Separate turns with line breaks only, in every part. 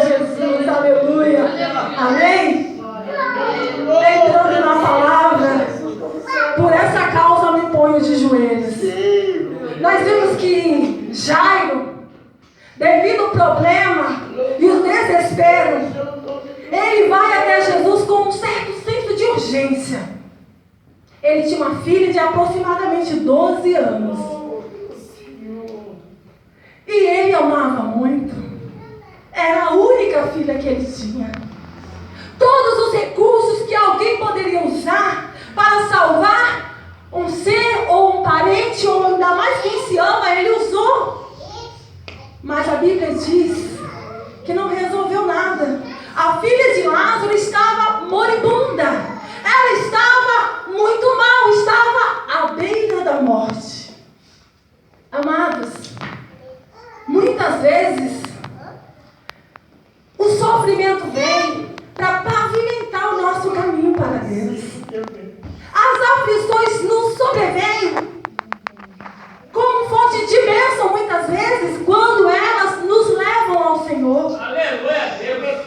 Jesus, aleluia. Amém? Entrando na palavra, por essa causa me ponho de joelhos. Nós vimos que Jairo, devido ao problema e o desespero, ele vai até Jesus com um certo senso de urgência. Ele tinha uma filha de aproximadamente 12 anos. E ele amava muito. Era a única filha que ele tinha. Todos os recursos que alguém poderia usar para salvar um ser ou um parente, ou ainda mais quem se ama, ele usou. Mas a Bíblia diz que não resolveu nada. A filha de Lázaro estava moribunda. Ela estava muito mal, estava à beira da morte. Amados, muitas vezes o sofrimento vem para pavimentar o nosso caminho para Deus. As aflições nos sobrevêm como fonte de bênção, muitas vezes, quando elas nos levam ao Senhor.
Aleluia, Deus.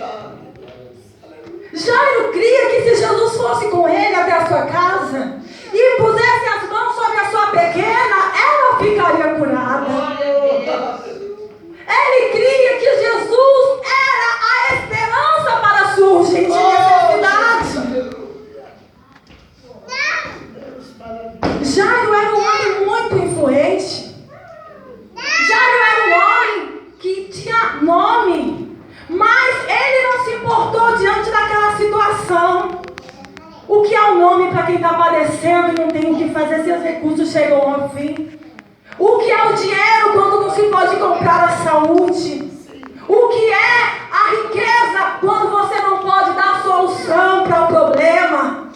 Jairo cria que se Jesus fosse com ele até a sua casa e pusesse as mãos sobre a sua pequena, ela ficaria curada. Ele cria que Jesus era a esperança para a sua urgente necessidade. Jairo era um homem muito influente. Jairo era um homem que tinha nome, mas ele não se importou diante daquela situação. O que é o nome para quem está padecendo e não tem o que fazer, seus recursos chegam ao fim? O que é o dinheiro quando não se pode comprar a saúde? O que é a riqueza quando você não pode dar solução para o problema?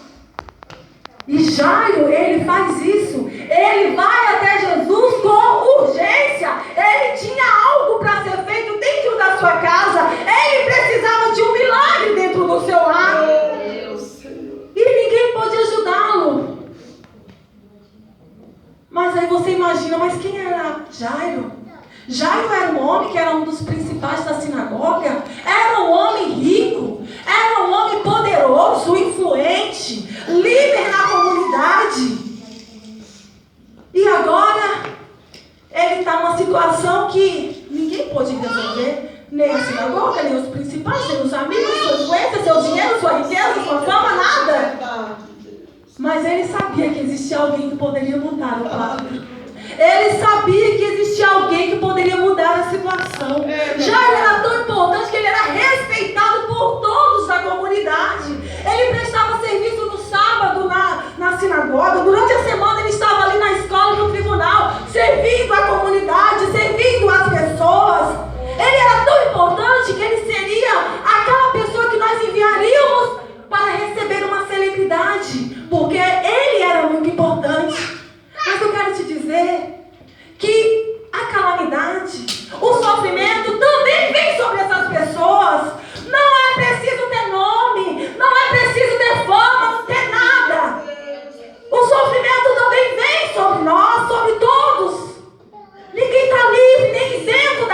E Jairo, ele faz isso. Ele vai até Jesus com urgência. Ele tinha algo para ser feito dentro da sua casa. Ele precisava de um milagre dentro do seu lar. E ninguém pôde ajudá-lo. Mas aí você imagina, mas quem era Jairo? Jairo era um homem que era um dos principais da sinagoga. Era um homem rico. Era um homem poderoso, influente, líder na comunidade. E agora, ele está numa situação que ninguém pôde resolver. Nem a sinagoga, nem os principais, nem os amigos, sua influência, seu dinheiro, sua riqueza, sua fama, nada. Mas ele sabia que existia alguém que poderia mudar o quadro. Ele sabia que existia alguém que poderia mudar a situação. Já era tão importante que ele era respeitado por todos da comunidade. Ele prestava serviço no sábado na sinagoga. Durante a semana ele estava ali na escola, no tribunal, servindo a comunidade, servindo as pessoas. Ele era tão importante que ele seria aquela pessoa que nós enviaríamos para receber uma celebridade, porque ele era muito importante. Mas eu quero te dizer que a calamidade, o sofrimento também vem sobre essas pessoas. Não é preciso ter nome, não é preciso ter fama, não ter nada. O sofrimento também vem sobre nós, sobre todos. Ninguém está livre nem isento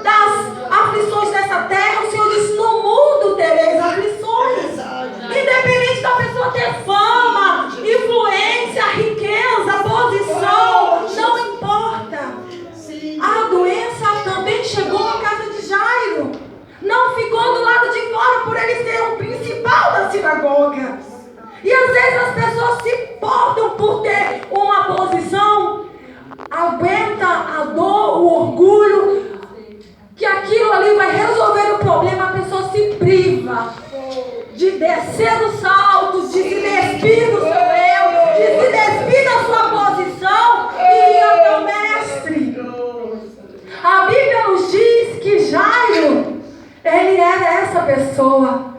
das aflições dessa terra. O Senhor disse: no mundo tereis aflições. Independente da pessoa ter fama, influência, riqueza, posição, não importa. A doença também chegou na casa de Jairo. Não ficou do lado de fora por ele ser o principal da sinagoga. E às vezes as pessoas se portam por ter uma posição, aguenta a dor, o orgulho, que aquilo ali vai resolver o problema. A pessoa se priva de descer do salto, de se despir do seu eu, de se despir da sua posição e ir até o mestre. A Bíblia nos diz que Jairo, ele era essa pessoa,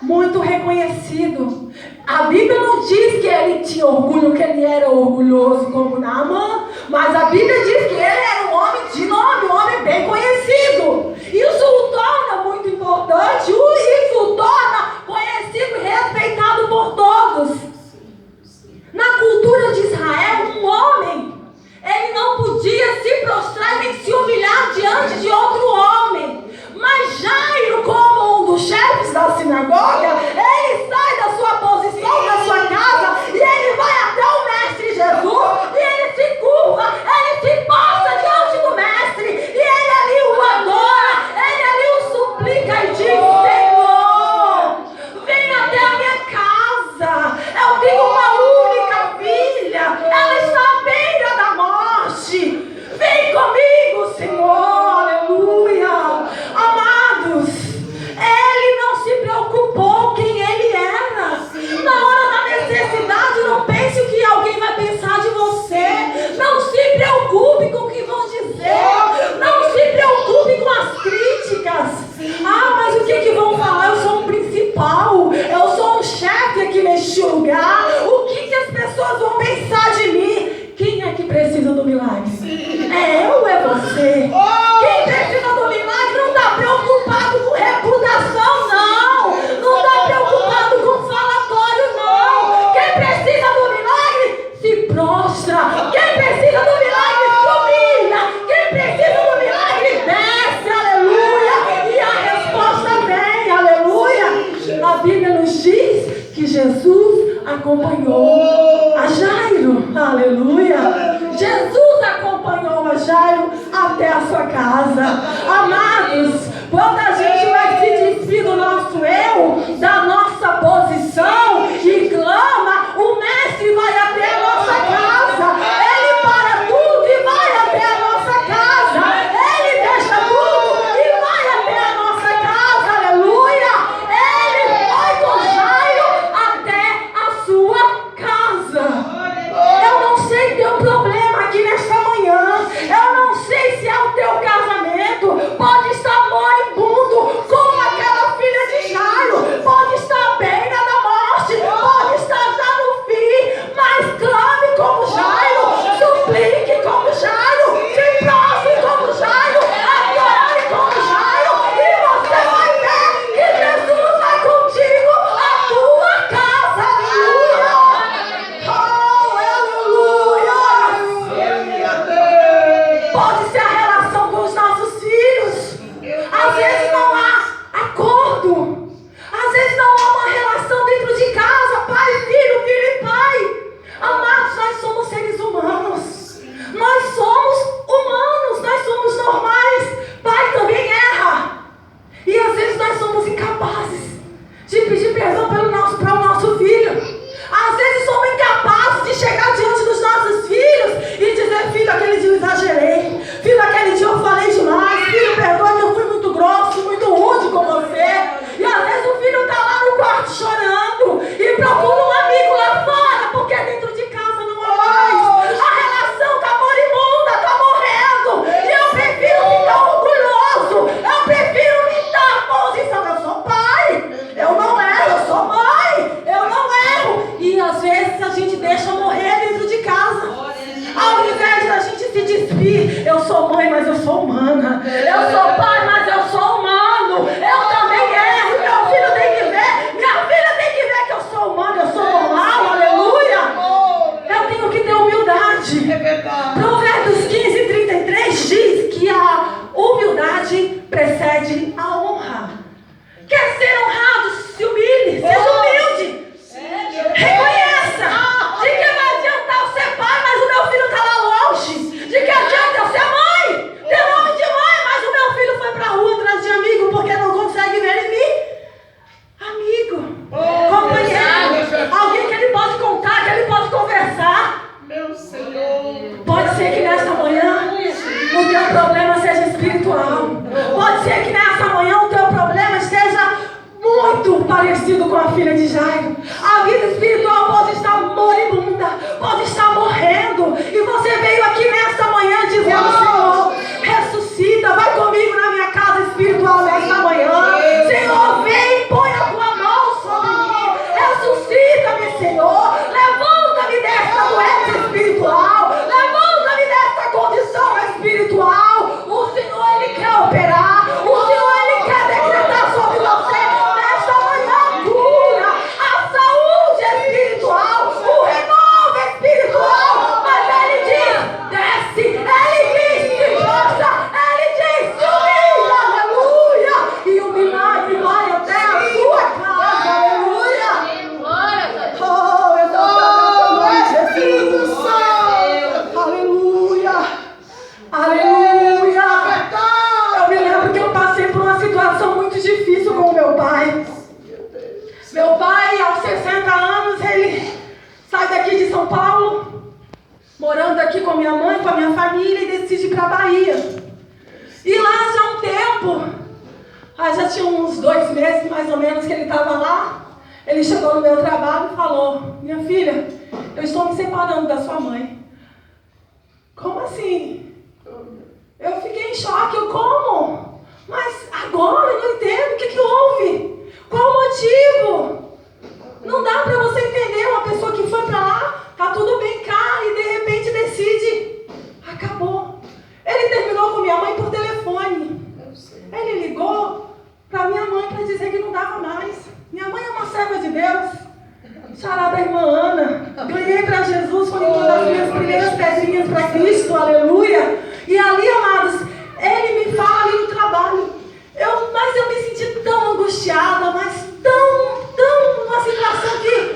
muito reconhecido. A Bíblia não diz que ele tinha orgulho, que ele era orgulhoso como Naamã, mas a Bíblia diz que ele era um homem de nome, um homem bem conhecido. Isso o torna muito importante, isso o torna conhecido e respeitado por todos. Na cultura de Israel, um homem, ele não podia se prostrar nem se humilhar diante de outro homem. Mas Jairo Jesus acompanhou a Jairo. Aleluia. Jesus acompanhou a Jairo até a sua casa. Amados, quando a gente vai se despir do nosso eu, da nossa posição e clama, o mestre vai até a nossa casa. Ele para tudo e vai até a nossa casa. Ele deixa tudo e vai até a nossa casa. Aleluia. Ele foi com Jairo até a sua casa. Eu não sei teu problema aqui nesta manhã. Eu não sei se é o teu casamento. Pode estar moribundo como aquela filha de Jairo. Pode estar à beira da morte. Pode estar já no fim. Mas clame como Jairo. Suplique como Jairo. Se prostre como Jairo. Adore como Jairo. E você vai ver que Jesus vai contigo à tua casa. Aleluia. Pode ser a relação com os nossos filhos. Às vezes não há acordo. Às vezes não há uma relação dentro de casa. Pai, filho e pai. Amados, nós somos seres humanos. Nós somos humanos. Nós somos normais. Pai também erra. E às vezes nós somos incapazes de pedir perdão para o nosso filho. Às vezes somos incapazes de chegar diante dos nossos filhos e dizer: filho, aquele dia eu exagerei. Filho, aquele dia eu falei demais. Filho, perdoa que eu fui muito grosso, muito rude com você. E às vezes o filho está lá no quarto chorando e procura um amigo lá fora, porque dentro de casa não há mais. A relação está moribunda, está morrendo. E eu prefiro ficar orgulhoso. Eu prefiro me dar a posição. Eu sou pai. Eu não erro. Eu sou mãe. Eu não erro. E às vezes a gente deixa morrer dentro de casa. Ao invés de a gente se despir: eu sou mãe, mas eu sou humana. Eu sou pai, mas eu sou humano. Eu também erro. Meu filho tem que ver. Minha filha tem que ver que eu sou humano. Eu sou normal. Aleluia. Eu tenho que ter humildade.
É verdade.
Provérbios 15:33 diz que a humildade precede a honra. Quer ser honrado? Se humilhe. Seja humilde. Reconheça. De que vai adiantar eu ser pai, mas o meu filho está lá longe? De que adianta eu ser mãe? Ter nome de mãe, mas o meu filho foi para a rua atrás de amigo porque não consegue ver em mim? Amigo, companheiro, alguém que ele pode contar, que ele pode conversar.
Meu Senhor.
Pode ser que nesta manhã o teu problema seja espiritual. Pode ser que nessa manhã o teu problema esteja muito parecido com a filha de Jairo. A vida espiritual pode estar moribunda, pode estar morrendo. E você veio aqui nesta manhã dizendo: Senhor, ressuscita, vai comigo na minha casa espiritual nesta manhã. Senhor, vem, põe a tua mão sobre mim. Ressuscita-me, Senhor. Levanta-me desta doença espiritual. Levanta-me desta condição espiritual. O Senhor, Ele quer operar. O Senhor, Ele quer decretar sobre você nesta manhã cura, a saúde espiritual, o renovo espiritual. Mas Ele diz: desce. Ele diz: se prostra. Ele diz: se humilha. Aleluia. E o milagre vai até a sua casa. Aleluia. Oh, eu estou Jesus. Aleluia. Aleluia. Eu me lembro que eu passei por uma situação muito difícil com o meu pai. Meu pai, aos 60 anos, ele sai daqui de São Paulo, morando aqui com a minha mãe, com a minha família, e decide ir para a Bahia. E lá já há um tempo, já tinha uns 2 meses mais ou menos que ele estava lá. Ele chegou no meu trabalho e falou: minha filha, eu estou me separando da sua mãe. Como assim? Eu fiquei em choque. Eu, como? Mas agora eu não entendo. O que houve? Qual o motivo? Não dá para você entender uma pessoa que foi para lá, tá tudo bem cá, e de repente decide: acabou. Ele terminou com minha mãe por telefone. Ele ligou para minha mãe para dizer que não dava mais. Minha mãe é uma serva de Deus. Charada irmã Ana. Ganhei para Jesus, foi uma das minhas primeiras pedrinhas para Cristo. Aleluia. E ali, amados, ele me fala ali no trabalho. Mas eu me senti tão angustiada, mas tão, uma situação que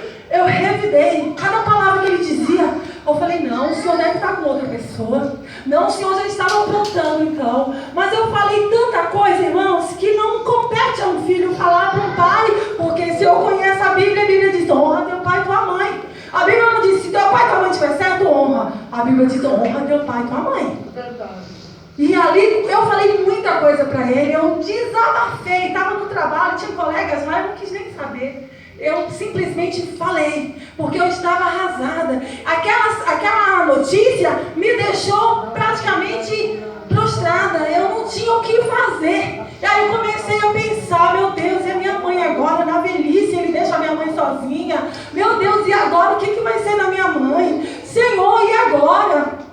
Bíblia diz, honra teu pai e tua mãe.
Verdade.
E ali eu falei muita coisa para ele, eu desabafei, estava no trabalho, tinha colegas lá, eu não quis nem saber. Eu simplesmente falei, porque eu estava arrasada. Aquela notícia me deixou praticamente prostrada, eu não tinha o que fazer. E aí eu comecei a pensar, meu Deus, e a minha mãe agora, na velhice, ele deixa a minha mãe sozinha. Meu Deus, e agora? O que vai ser da minha mãe? Senhor, e agora?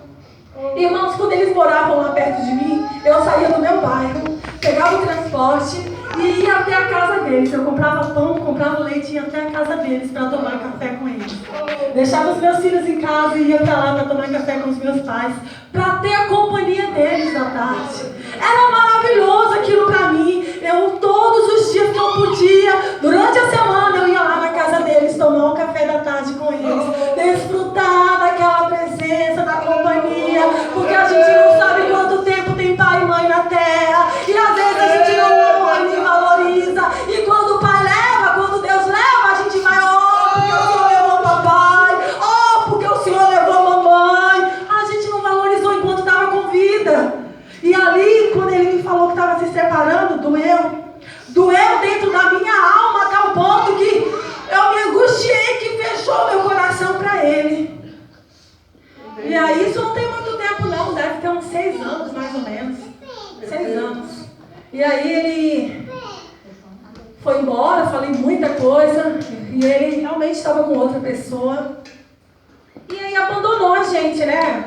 Irmãos, quando eles moravam lá perto de mim, eu saía do meu bairro, pegava o transporte e ia até a casa deles. Eu comprava pão, comprava leite e ia até a casa deles para tomar café com eles. Deixava os meus filhos em casa e ia para lá para tomar café com os meus pais, para ter a companhia deles na tarde. Era maravilhoso aquilo para mim. Eu, todos os dias que eu podia, durante a semana, eu ia lá na casa deles, tomar um café da tarde com eles, desfrutar daquela presença, da companhia, porque a gente não sabe quanto tempo tem pai e mãe na terra, e às vezes a gente não honra nem valoriza, e quando o pai leva, quando Deus leva, a gente vai, porque o Senhor levou papai, porque o Senhor levou mamãe. A gente não valorizou enquanto estava com vida. E ali, quando ele me falou que estava se separando, doeu dentro da minha alma, a tal ponto que eu me angustiei, que fechou meu coração para ele. E aí, isso não tem muito tempo não, deve ter uns 6 anos mais ou menos, 6 anos. E aí ele foi embora, falei muita coisa, e ele realmente estava com outra pessoa. E aí abandonou a gente, né?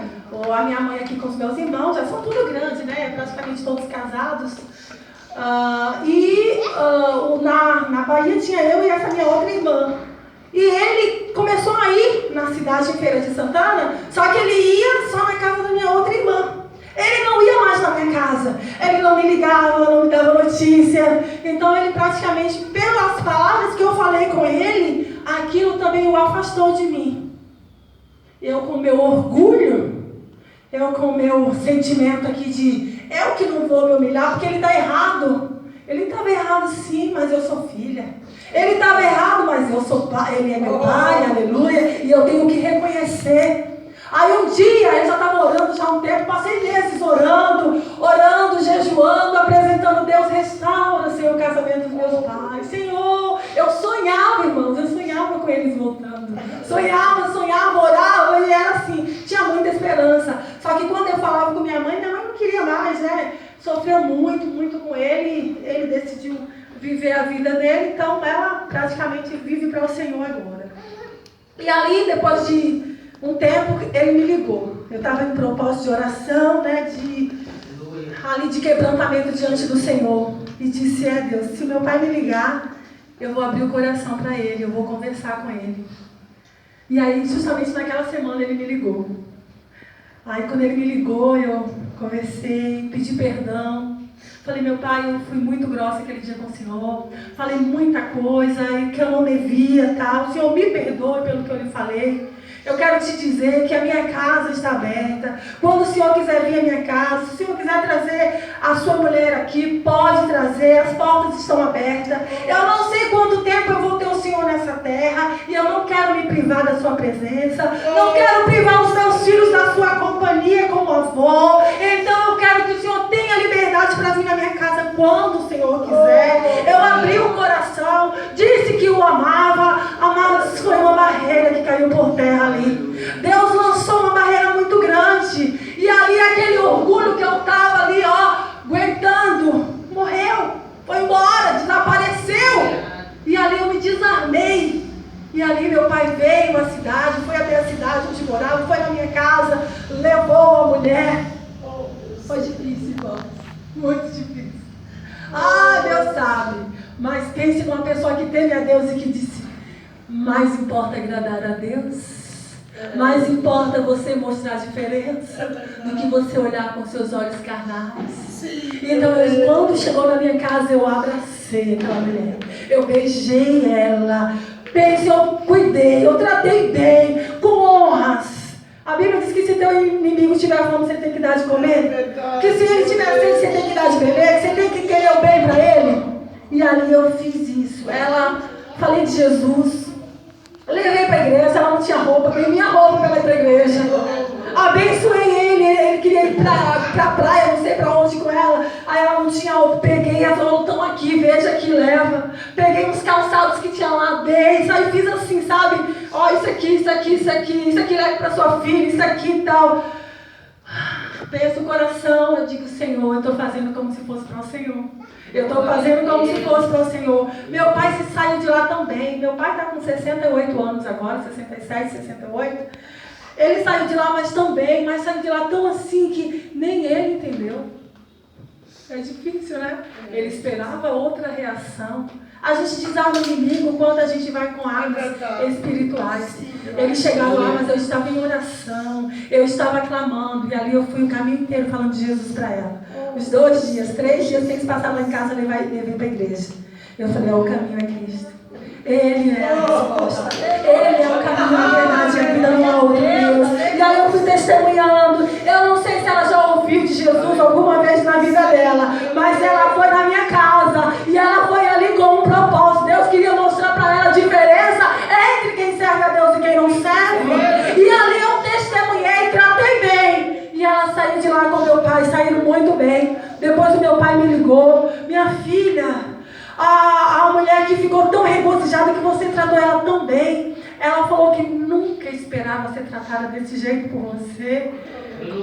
A minha mãe aqui com os meus irmãos, já são tudo grandes, né? Praticamente todos casados. Na Bahia tinha eu e essa minha outra irmã. E ele começou a ir na cidade de Feira de Santana, só que ele ia só na casa da minha outra irmã. Ele não ia mais na minha casa, ele não me ligava, não me dava notícia. Então ele praticamente, pelas palavras que eu falei com ele, aquilo também o afastou de mim. Eu com meu orgulho, eu com meu sentimento aqui de eu que não vou me humilhar, porque ele está errado. Ele estava errado sim, mas eu sou filha. Ele estava errado, mas eu sou pai, ele é meu pai, aleluia, e eu tenho que reconhecer. Aí um dia, eu já estava orando já há um tempo, passei meses orando, jejuando, apresentando Deus, restaura, Senhor, o casamento dos meus pais. Senhor, eu sonhava, irmãos, eu sonhava com eles voltando. Sonhava, orava, e era assim, tinha muita esperança. Só que quando eu falava com minha mãe não queria mais, né? Sofreu muito com ele, ele decidiu viver a vida dele, então ela praticamente vive para o Senhor agora. E ali, depois de um tempo, ele me ligou. Eu estava em propósito de oração, né, de quebrantamento diante do Senhor. E disse, Deus, se meu pai me ligar, eu vou abrir o coração para ele, eu vou conversar com ele. E aí, justamente naquela semana, ele me ligou. Aí, quando ele me ligou, eu conversei, pedi perdão. Falei, meu pai, eu fui muito grossa aquele dia com o Senhor. Falei muita coisa que eu não devia, tá? O Senhor me perdoe pelo que eu lhe falei. Eu quero te dizer que a minha casa está aberta. Quando o Senhor quiser vir à minha casa, se o Senhor quiser trazer a sua mulher aqui, pode trazer, as portas estão abertas. Eu não sei quanto tempo eu vou ter o Senhor nessa terra, e eu não quero me privar da sua presença, não quero privar os meus filhos da sua companhia como avô. Então eu quero que o Senhor tenha liberdade para vir na minha casa quando o Senhor quiser. Eu abri o coração, disse que o amava, amados, foi uma barreira que caiu por terra ali. Deus lançou uma barreira muito grande, e ali aquele orgulho que eu estava ali, aguentando, morreu, foi embora, desapareceu. E ali eu me desarmei. E ali meu pai veio à cidade, foi até a cidade onde morava, foi na minha casa, levou a mulher. Foi difícil, irmão, muito difícil. Deus sabe. Mas pense numa pessoa que teme a Deus e que disse, mais importa agradar a Deus, mais importa você mostrar a diferença do que você olhar com seus olhos carnais. Então, quando chegou na minha casa, eu abracei aquela mulher, eu beijei ela, eu cuidei, eu tratei bem, com honras. A Bíblia diz que se teu inimigo tiver fome, você tem que dar de comer. Que se ele tiver sede, você tem que dar de beber, que você tem que querer o bem para ele. E ali eu fiz isso. Falei de Jesus. Levei para a igreja, ela não tinha roupa, peguei minha roupa para ir para a igreja. Abençoei não tinha roupa, peguei as roupas, estão aqui, veja aqui, leva. Peguei uns calçados que tinha lá, dei, aí fiz assim, sabe? Ó, isso aqui leva para sua filha, isso aqui e tal. Penso o coração, eu digo, Senhor, eu estou fazendo como se fosse para o Senhor. Eu estou fazendo como se fosse para o Senhor. Meu pai se saiu de lá também. Meu pai está com 68 anos agora, 67, 68. Ele saiu de lá, mas saiu de lá tão assim que nem ele entendeu. É difícil, né? Ele esperava outra reação. A gente desarma o inimigo quando a gente vai com armas espirituais. Eles chegaram lá, mas eu estava em oração. Eu estava clamando. E ali eu fui o caminho inteiro falando de Jesus para ela. Os 2 dias, 3 dias, tem que passar lá em casa e vir para a igreja. Eu falei, o caminho é Cristo. Ele é a resposta. Ele é o caminho, a verdade e a vida, não há outro Deus. E aí eu fui testemunhando. Eu não sei se ela já ouviu de Jesus alguma vez na vida dela, mas ela foi na minha casa e ela foi ali com um propósito. Deus queria mostrar para ela a diferença entre quem serve a Deus e quem não serve. E ali eu testemunhei, tratei bem. E ela saiu de lá com meu pai, saíram muito bem. Depois o meu pai me ligou, minha filha, a mulher que ficou tão regozijada que você tratou ela tão bem. Ela falou que nunca esperava ser tratada desse jeito por você.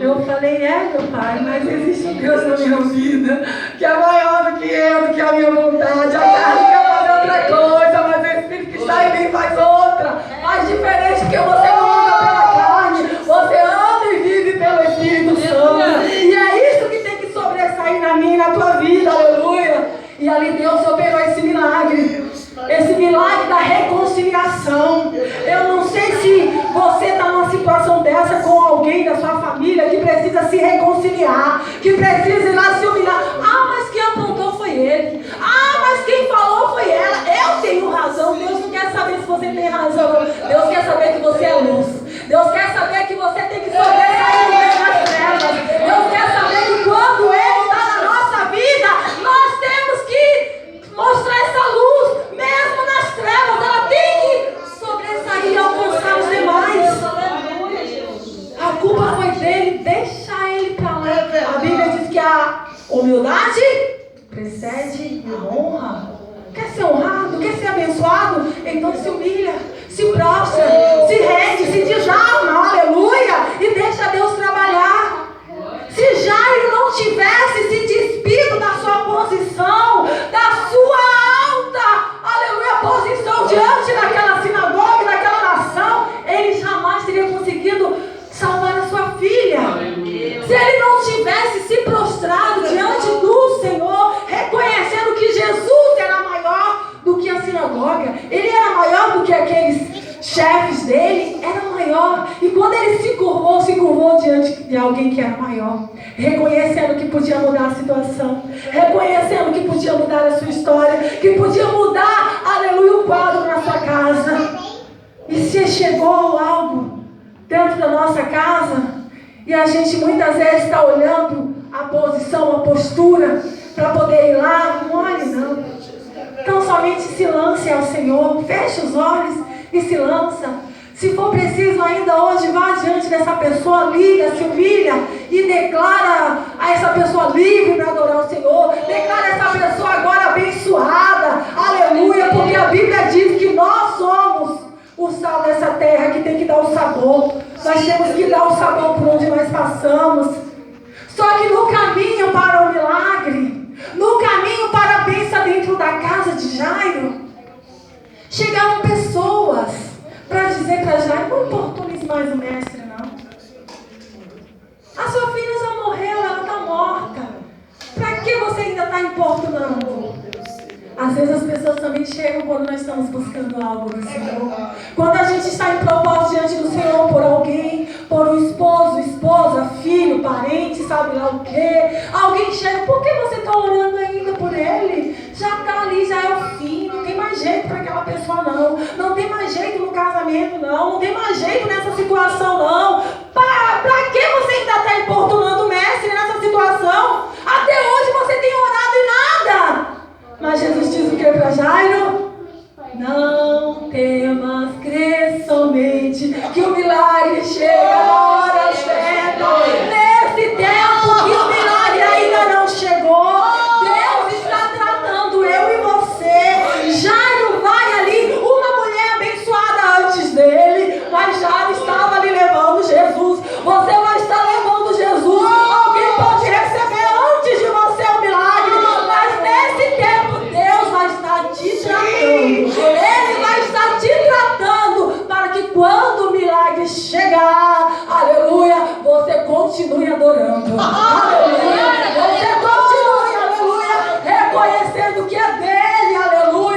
Eu falei, meu pai, mas existe um Deus na minha vida que é maior do que eu, do que a minha vontade. A carne quer fazer outra coisa, mas o Espírito que está em mim faz outra. Faz diferente, porque você não anda pela carne, você anda e vive pelo Espírito Santo. E é isso que tem que sobressair na minha e na tua vida, aleluia. E ali Deus operou esse milagre da reconciliação. Eu não sei se você está numa situação dessa com alguém da sua família que precisa se reconciliar, que precisa ir lá se humilhar. Mas quem apontou foi ele. Mas quem falou foi ela. Eu tenho razão. Deus não quer saber se você tem razão. Deus quer saber que você é luz. Deus quer saber que você tem que sobressair no meio das trevas. Deus quer saber que quando Ele está na nossa vida, nós temos que mostrar essa luz, mesmo nas trevas. Ela tem que sobressair e alcançar os demais. A culpa foi dele, deixa ele para lá. A Bíblia diz que a humildade precede a honra. Quer ser honrado? Quer ser abençoado? Então se humilha, se prostra, se rende, se desarma, aleluia, e deixa Deus trabalhar. Se Jairo não tivesse se despido da sua posição, da sua alta, aleluia, posição diante daquela sinagoga, daquela nação, ele jamais teria conseguido salvar a sua filha. Se ele não tivesse se prostrado diante do Senhor, reconhecendo que Jesus era maior do que a sinagoga, ele era maior do que aqueles chefes dele, era maior. E quando ele se curvou diante de alguém que era maior, reconhecendo que podia mudar a situação, reconhecendo que podia mudar a sua história, que podia mudar, aleluia, o quadro na sua casa. E se chegou algo dentro da nossa casa e a gente muitas vezes está olhando a posição, a postura para poder ir lá, não olhe não. Então somente se lance ao Senhor, feche os olhos e se lança. Se for preciso ainda hoje, vá diante dessa pessoa, liga, se humilha e declara a essa pessoa livre para adorar o Senhor. Declara essa pessoa agora abençoada, aleluia, porque a Bíblia diz que nós somos o sal dessa terra que tem que dar o sabor. Nós temos que dar o sabor por onde nós passamos. Só que no caminho para o milagre, no caminho para a bênção dentro da casa de Jairo, chegaram pessoas para dizer para Jairo: não importunize mais o mestre, não. A sua filha já morreu, ela está morta. Para que você ainda está importunando? Às vezes as pessoas também chegam quando nós estamos buscando algo do Senhor. Quando a gente está em propósito diante do Senhor por alguém, por um esposo, esposa, filho, parente, sabe lá o quê. Alguém chega: por que você está orando ainda por ele? Já está ali, já é o fim, não tem mais jeito para aquela pessoa não. Não tem mais jeito no casamento não. Não tem mais jeito nessa situação não. Para que você ainda está importunando o mestre nessa situação? Até hoje você tem orado e nada. Mas Jesus diz o que para Jairo? Não temas, crê somente que o milagre chega na hora certa. Nesse tempo que o milagre ainda não chegou, quando o milagre chegar, aleluia, você continue adorando. Aleluia.